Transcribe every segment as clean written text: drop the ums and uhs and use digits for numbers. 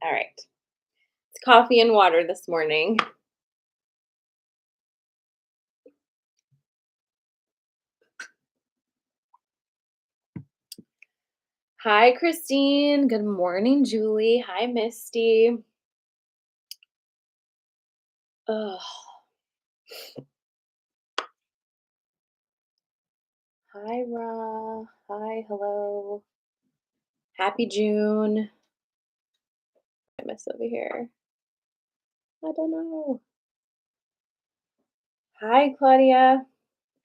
All right. It's coffee and water this morning. Hi, Christine. Good morning, Julie. Hi, Misty. Ugh. Hi, Ra. Hi, hello. Happy June. I miss over here. I don't know. Hi, Claudia.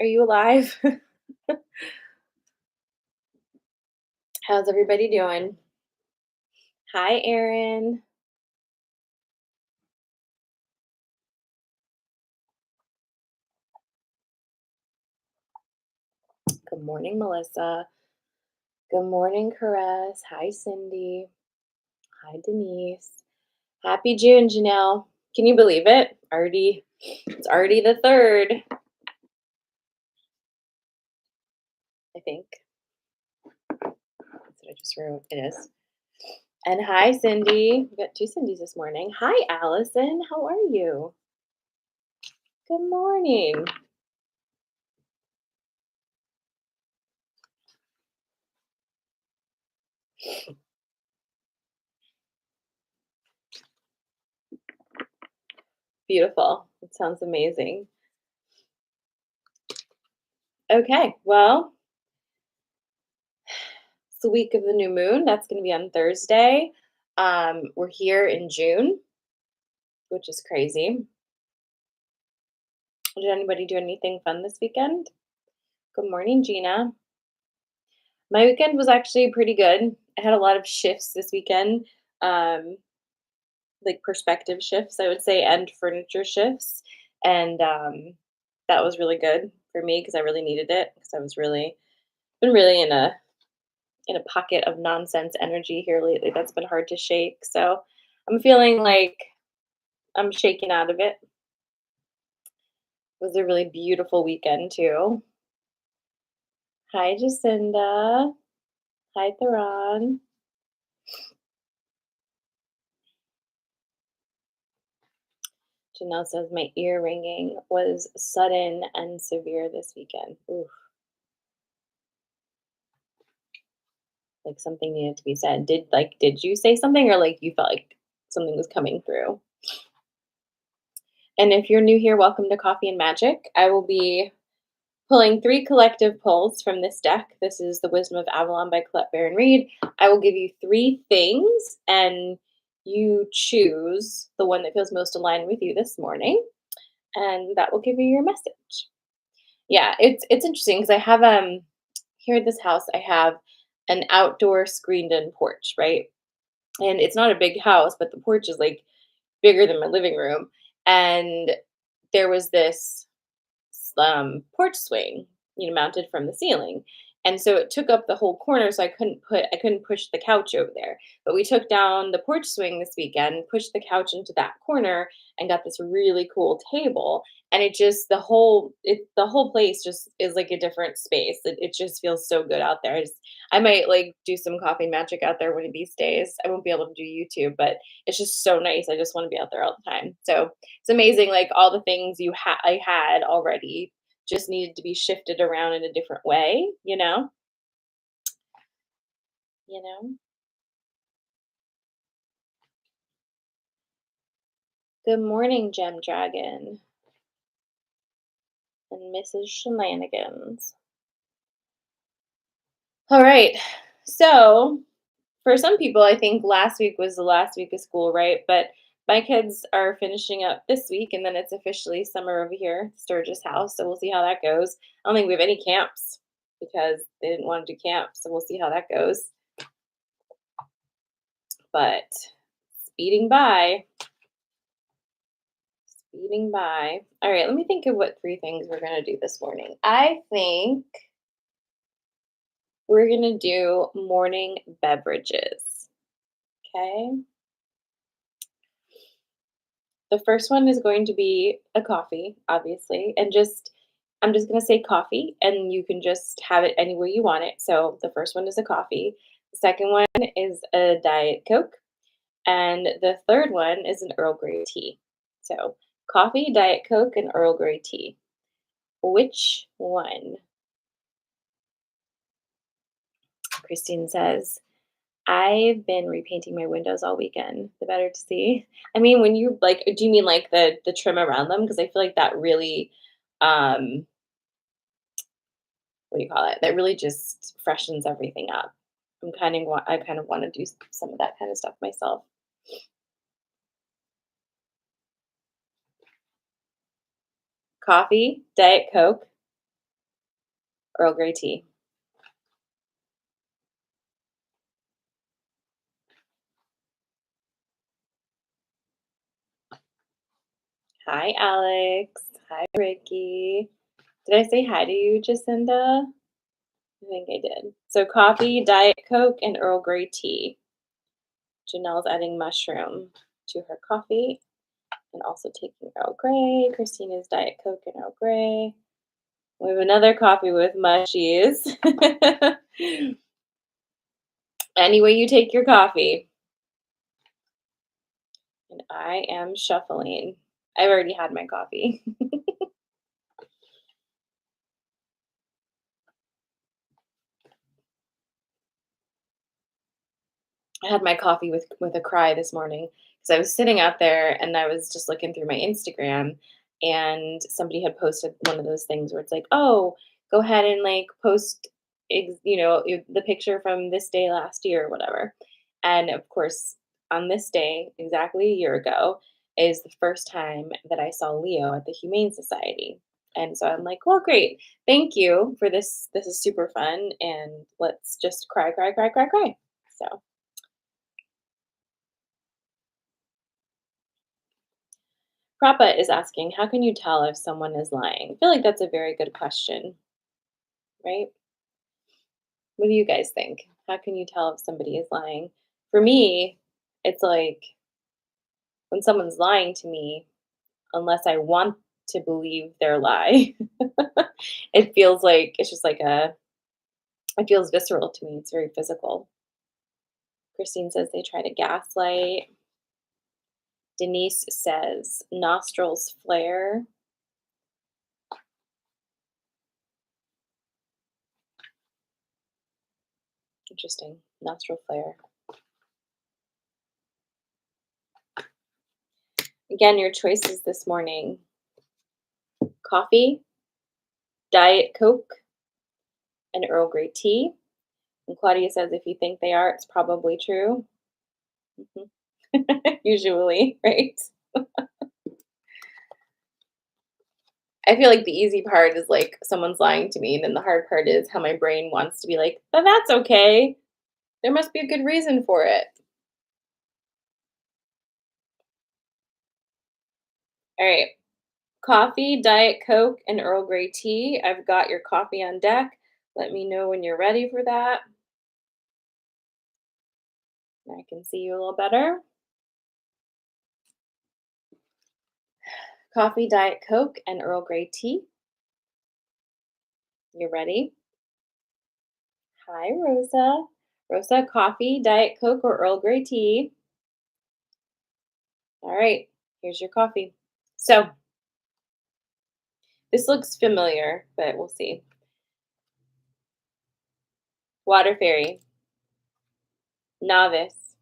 Are you alive? How's everybody doing? Hi, Erin. Good morning, Melissa. Good morning, Caress. Hi, Cindy. Hi, Denise. Happy June, Janelle. Can you believe it? It's already the third, I think. That's what I just wrote. It is. And hi, Cindy. We got two Cindy's this morning. Hi, Allison. How are you? Good morning. Beautiful. It sounds amazing. Okay, well, it's the week of the new moon. That's going to be on Thursday. We're here in June, which is crazy. Did anybody do anything fun this weekend? Good morning, Gina. My weekend was actually pretty good. I had a lot of shifts this weekend, um, like perspective shifts, I would say, and furniture shifts, and that was really good for me because I really needed it because I was really been really in a pocket of nonsense energy here lately that's been hard to shake. So I'm feeling like I'm shaking out of it. It was a really beautiful weekend too. Hi, Jacinda. Hi, Theron. Janelle says my ear ringing was sudden and severe this weekend. Oof, like something needed to be said. Did you say something or like you felt like something was coming through? And if you're new here, welcome to Coffee and Magic. I will be pulling three collective pulls from this deck. This is The Wisdom of Avalon by Colette Baron Reed. I will give you three things and you choose the one that feels most aligned with you this morning, and that will give you your message. Yeah, it's interesting because I have here at this house I have an outdoor screened in porch, right? And it's not a big house, but the porch is like bigger than my living room. And there was this porch swing, mounted from the ceiling. And so it took up the whole corner, so I couldn't push the couch over there. But we took down the porch swing this weekend, pushed the couch into that corner, and got this really cool table. And it just the whole place just is like a different space. It just feels so good out there. I might like do some coffee magic out there one of these days. I won't be able to do YouTube, but it's just so nice. I just want to be out there all the time. So it's amazing, like all the things I had already just needed to be shifted around in a different way, you know. Good morning, Gem Dragon and Mrs. Shenanigans. All right. So for some people, I think last week was the last week of school, right? But my kids are finishing up this week, and then it's officially summer over here, at Sturgis house. So we'll see how that goes. I don't think we have any camps because they didn't want to do camps. So we'll see how that goes. But speeding by, speeding by. All right, let me think of what three things we're going to do this morning. I think we're going to do morning beverages. Okay. The first one is going to be a coffee, obviously, and I'm just going to say coffee, and you can just have it any way you want it. So the first one is a coffee. The second one is a Diet Coke. And the third one is an Earl Grey tea. So, coffee, Diet Coke, and Earl Grey tea. Which one? Christine says, I've been repainting my windows all weekend. The better to see. I mean, when you like, do you mean like the trim around them? Because I feel like that really, um, what do you call it? That really just freshens everything up. I kind of want to do some of that kind of stuff myself. Coffee, Diet Coke, Earl Grey tea. Hi, Alex. Hi, Ricky. Did I say hi to you, Jacinda? I think I did. So coffee, Diet Coke, and Earl Grey tea. Janelle's adding mushroom to her coffee and also taking Earl Grey. Christina's Diet Coke and Earl Grey. We have another coffee with mushies. Any way you take your coffee. And I am shuffling. I've already had my coffee. I had my coffee with a cry this morning because I was sitting out there and I was just looking through my Instagram and somebody had posted one of those things where it's like, "Oh, go ahead and like post the picture from this day last year or whatever." And of course, on this day, exactly a year ago, is the first time that I saw Leo at the Humane Society. And so I'm like, "Well, great. Thank you for this. This is super fun and let's just cry, cry, cry, cry, cry." So, Prapa is asking, how can you tell if someone is lying? I feel like that's a very good question, right? What do you guys think? How can you tell if somebody is lying? For me, it's like when someone's lying to me, unless I want to believe their lie, it feels like it's just like it feels visceral to me. It's very physical. Christine says they try to gaslight. Denise says nostrils flare. Interesting. Nostril flare. Again, your choices this morning: coffee, Diet Coke, and Earl Grey tea. And Claudia says if you think they are, it's probably true. Mhm. Usually, right? I feel like the easy part is like someone's lying to me, and then the hard part is how my brain wants to be like, but that's okay. There must be a good reason for it. All right. Coffee, Diet Coke, and Earl Grey tea. I've got your coffee on deck. Let me know when you're ready for that. I can see you a little better. Coffee, Diet Coke, and Earl Grey tea. You ready? Hi, Rosa. Rosa, coffee, Diet Coke, or Earl Grey tea? All right, here's your coffee. So this looks familiar, but we'll see. Water Fairy, Novice,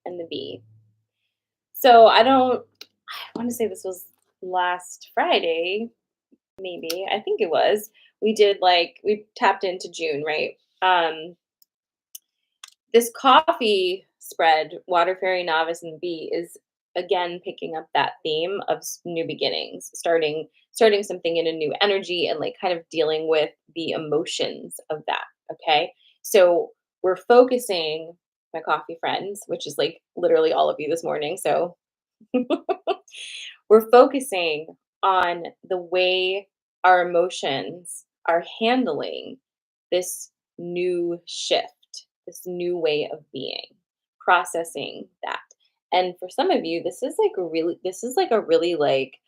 and the Bee. So I want to say this was last Friday, maybe. I think it was. We tapped into June, right? This coffee spread, Water Fairy, Novice, and Bee, is again picking up that theme of new beginnings, starting something in a new energy and like kind of dealing with the emotions of that. Okay. So we're focusing, my coffee friends, which is like literally all of you this morning. So we're focusing on the way our emotions are handling this new shift, this new way of being, processing that. And for some of you, this is like a really like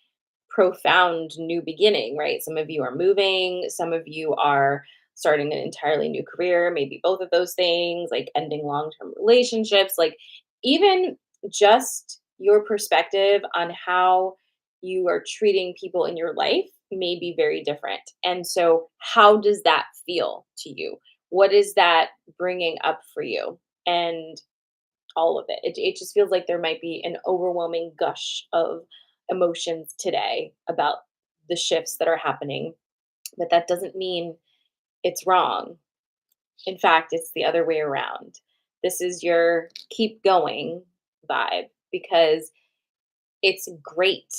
profound new beginning, right? Some of you are moving, some of you are starting an entirely new career, maybe both of those things, like ending long-term relationships. Like Even just your perspective on how you are treating people in your life may be very different. And so, how does that feel to you? What is that bringing up for you? And all of it. It just feels like there might be an overwhelming gush of emotions today about the shifts that are happening, but that doesn't mean it's wrong. In fact, it's the other way around. This is your keep going vibe because it's great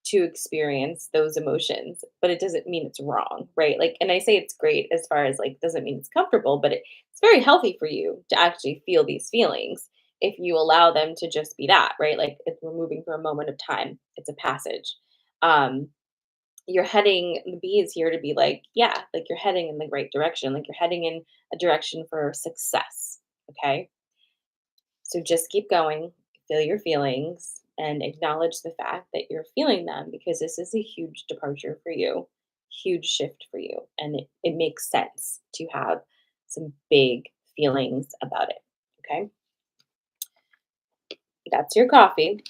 to experience those emotions, but it doesn't mean it's wrong, right? Like, and I say it's great as far as like, doesn't mean it's comfortable, but it's very healthy for you to actually feel these feelings if you allow them to just be that, right? Like, if we're moving through a moment of time, it's a passage. Um, you're heading, the B is here to be like, yeah, like you're heading in the right direction, like you're heading in a direction for success. Okay. So just keep going, feel your feelings, and acknowledge the fact that you're feeling them because this is a huge departure for you, huge shift for you. And it makes sense to have some big feelings about it. Okay. That's your coffee.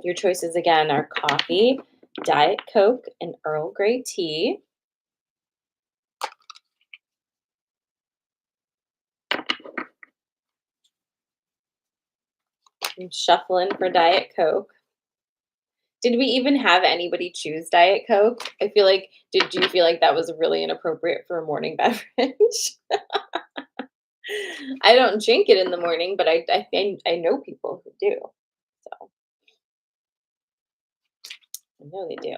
Your choices again are coffee, Diet Coke, and Earl Grey tea. I'm shuffling for Diet Coke. Did we even have anybody choose Diet Coke? I feel like did you feel like that was really inappropriate for a morning beverage? I don't drink it in the morning, but I know people who do. So I know they do.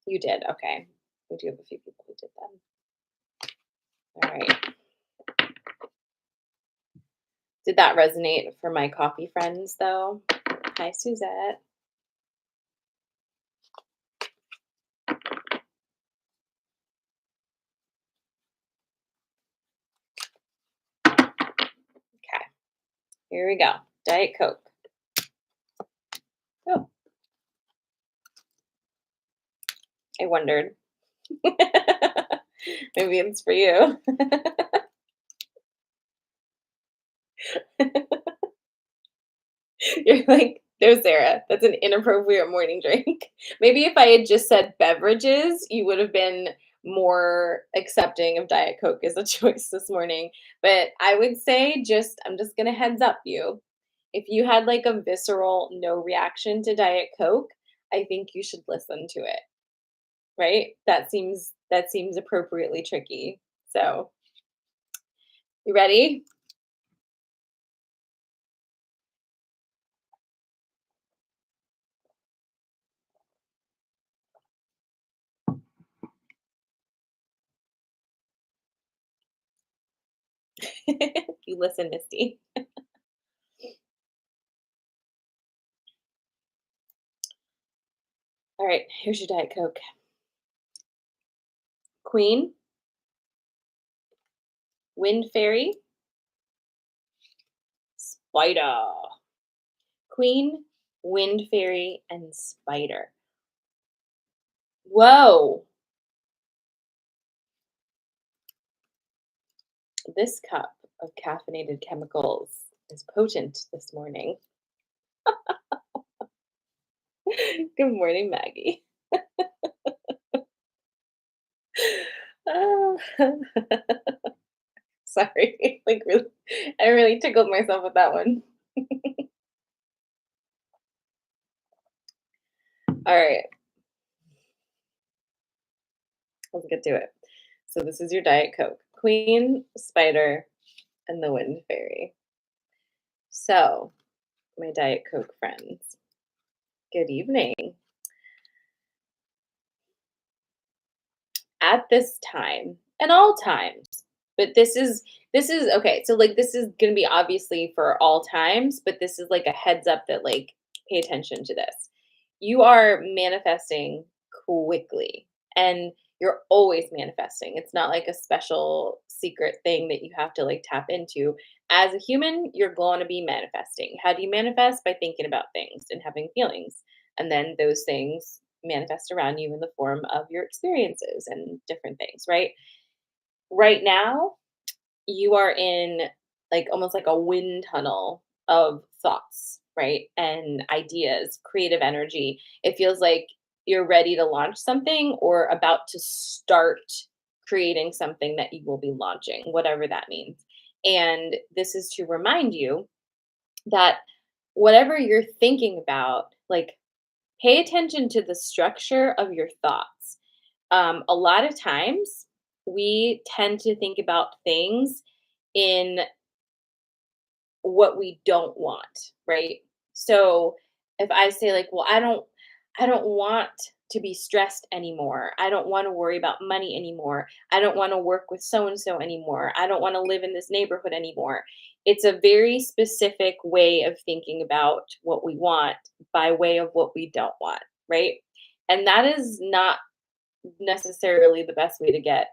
You did, okay. We do have a few people who did that. All right. Did that resonate for my coffee friends though? Hi, Suzette. Okay, here we go. Diet Coke. Oh, I wondered. Maybe it's for you. You're like, "No, Sarah, that's an inappropriate morning drink." Maybe if I had just said beverages, you would have been more accepting of Diet Coke as a choice this morning. But I would say just I'm just gonna heads up you. If you had like a visceral no reaction to Diet Coke, I think you should listen to it, right? That seems appropriately tricky. So, you ready? You listen, Misty. All right, here's your Diet Coke. Queen, Wind Fairy, Spider. Queen, Wind Fairy, and Spider. Whoa! This cup of caffeinated chemicals is potent this morning. Good morning, Maggie. Ah, sorry, like really, I really tickled myself with that one. All right, let's get to it. So this is your Diet Coke, Queen, Spider, and the Wind Fairy. So, my Diet Coke friends, good evening. At this time and all times, but this is okay, so like this is going to be obviously for all times, but this is like a heads up that like pay attention to this. You are manifesting quickly, and you're always manifesting. It's not like a special secret thing that you have to like tap into. As a human, you're going to be manifesting. How do you manifest? By thinking about things and having feelings, and then those things manifest around you in the form of your experiences and different things, right? Right now, you are in like almost like a wind tunnel of thoughts, right? And ideas, creative energy. It feels like you're ready to launch something or about to start creating something that you will be launching, whatever that means. And this is to remind you that whatever you're thinking about, like pay attention to the structure of your thoughts. A lot of times we tend to think about things in what we don't want, right? So if I say like, well, I don't want to be stressed anymore. I don't want to worry about money anymore. I don't want to work with so and so anymore. I don't want to live in this neighborhood anymore. It's a very specific way of thinking about what we want by way of what we don't want, right? And that is not necessarily the best way to get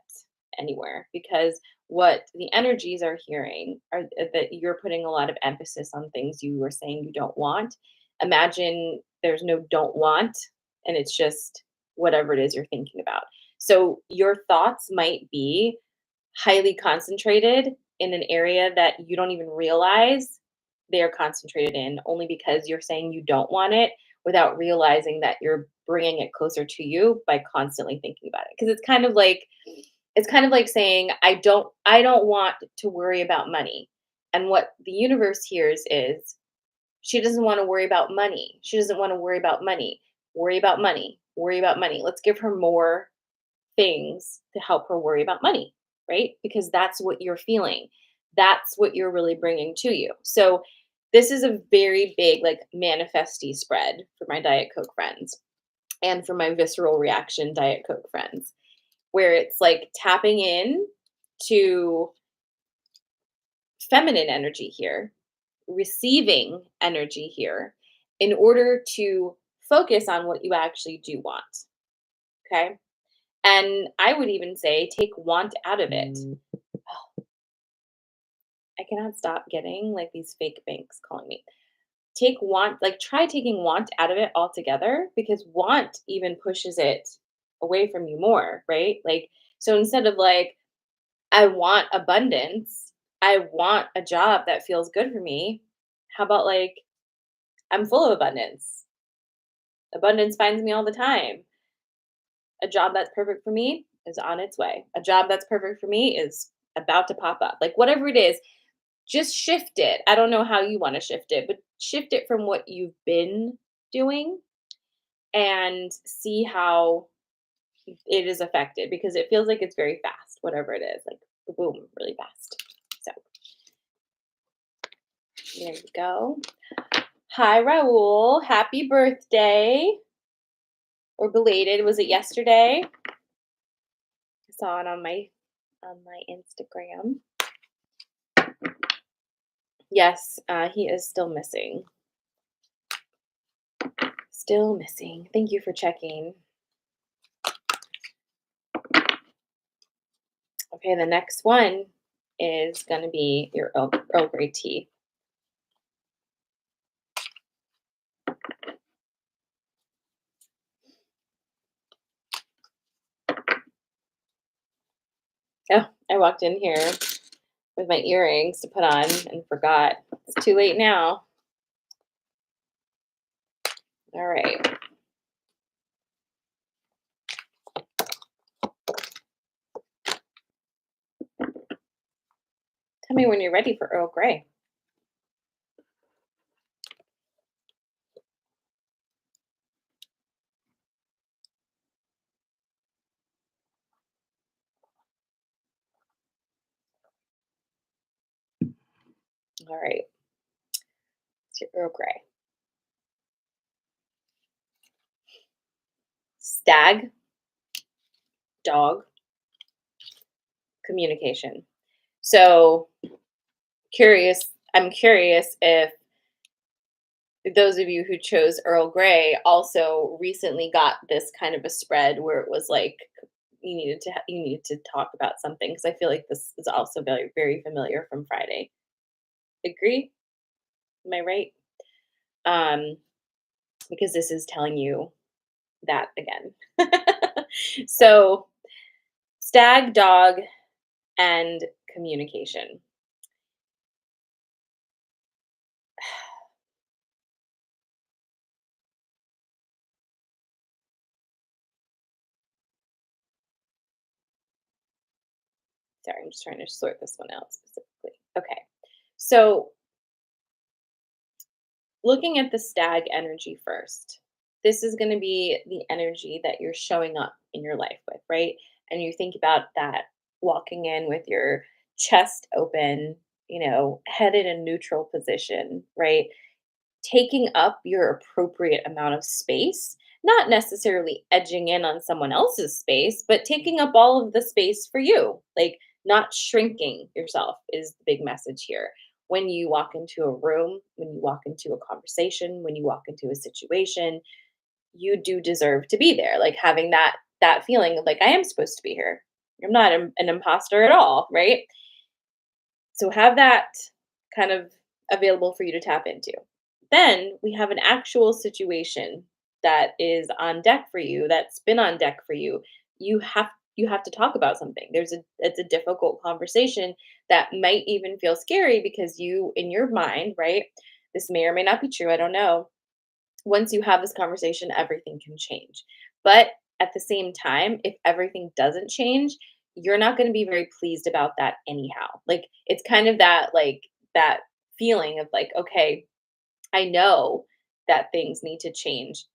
anywhere because what the energies are hearing are that you're putting a lot of emphasis on things you were saying you don't want. Imagine there's no don't want and it's just whatever it is you're thinking about. So your thoughts might be highly concentrated in an area that you don't even realize they're concentrated in only because you're saying you don't want it without realizing that you're bringing it closer to you by constantly thinking about it because it's kind of like saying I don't want to worry about money, and what the universe hears is she doesn't want to worry about money, she doesn't want to worry about money, worry about money, worry about money. Let's give her more things to help her worry about money, right? Because that's what you're feeling. That's what you're really bringing to you. So, this is a very big, like, manifesty spread for my Diet Coke friends and for my visceral reaction Diet Coke friends, where it's like tapping in to feminine energy here, receiving energy here in order to focus on what you actually do want. Okay. And I would even say take want out of it. I cannot stop getting like these fake banks calling me. Take want, like try taking want out of it altogether because want even pushes it away from you more, right? Like, so instead of like, I want abundance, I want a job that feels good for me. How about like, I'm full of abundance? Abundance finds me all the time. A job that's perfect for me is on its way. A job that's perfect for me is about to pop up. Like, whatever it is, just shift it. I don't know how you want to shift it, but shift it from what you've been doing and see how it is affected because it feels like it's very fast, whatever it is, like boom, really fast. So there you go. Hi, Raul. Happy birthday. Or belated. Was it yesterday? I saw it on my Instagram. Yes, he is still missing. Still missing. Thank you for checking. Okay, the next one is going to be your Earl Grey tea. Oh, I walked in here with my earrings to put on and forgot. It's too late now. All right. Tell me when you're ready for Earl Grey. All right. It's your Earl Grey. Stag, dog, communication. So I'm curious if those of you who chose Earl Grey also recently got this kind of a spread where it was like you needed to talk about something because I feel like this is also very very familiar from Friday. Agree? Am I right? Um, because this is telling you that again. So, stag, dog, and communication. Sorry, I'm just trying to sort this one out specifically. Okay. So, looking at the stag energy first, this is going to be the energy that you're showing up in your life with, right? And you think about that walking in with your chest open, head in a neutral position, right? Taking up your appropriate amount of space, not necessarily edging in on someone else's space, but taking up all of the space for you. Like not shrinking yourself is the big message here. When you walk into a room, when you walk into a conversation, when you walk into a situation, you do deserve to be there. Like having that feeling of like I am supposed to be here. I'm not an imposter at all, right? So have that kind of available for you to tap into. Then we have an actual situation that is on deck for you, that's been on deck for you. You have to talk about something. It's a difficult conversation that might even feel scary because you in your mind, right? This may or may not be true, I don't know. Once you have this conversation, everything can change. But at the same time, if everything doesn't change, you're not going to be very pleased about that anyhow. Like it's kind of that feeling of like, okay, I know that things need to change.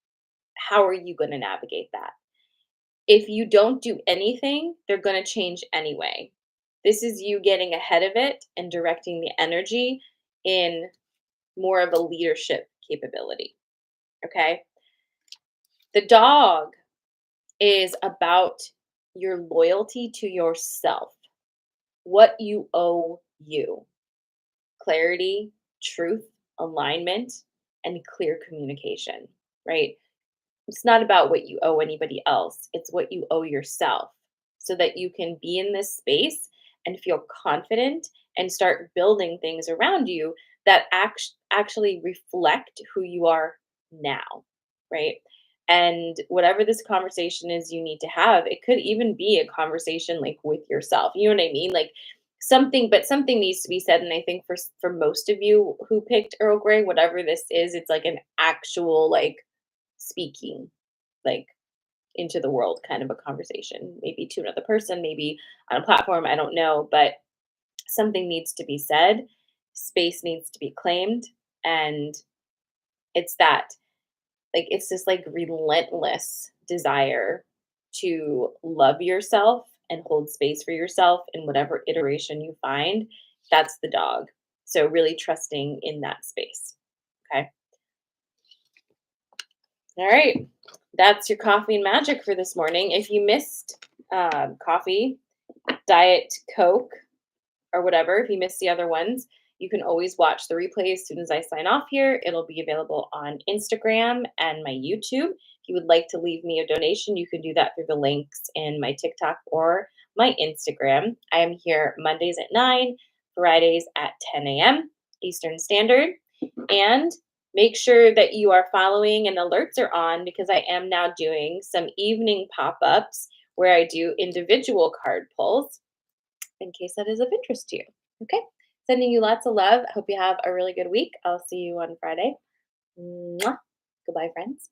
How are you going to navigate that? If you don't do anything, they're going to change anyway. This is you getting ahead of it and directing the energy in more of a leadership capability. Okay. The dog is about your loyalty to yourself, what you owe you, clarity, truth, alignment, and clear communication, right? It's not about what you owe anybody else, it's what you owe yourself so that you can be in this space and feel confident and start building things around you that actually reflect who you are now, right? And whatever this conversation is you need to have, it could even be a conversation like with yourself. You know what I mean? Like something needs to be said. And I think for most of you who picked Earl Grey, whatever this is, it's like an actual like speaking like into the world kind of a conversation, maybe to another person, maybe on a platform, I don't know, but something needs to be said, space needs to be claimed, and it's that like it's this like relentless desire to love yourself and hold space for yourself in whatever iteration you find. That's the dog. So really trusting in that space. Okay. All right. That's your coffee and magic for this morning. If you missed coffee, diet Coke, or whatever, if you missed the other ones, you can always watch the replay as soon as I sign off here. It'll be available on Instagram and my YouTube. If you would like to leave me a donation, you can do that through the links in my TikTok or my Instagram. I am here Mondays at 9, Fridays at 10 a.m. Eastern Standard. And make sure that you are following and alerts are on because I am now doing some evening pop ups where I do individual card pulls in case that is of interest to you. Okay. Sending you lots of love. Hope you have a really good week. I'll see you on Friday. Mwah. Goodbye, friends.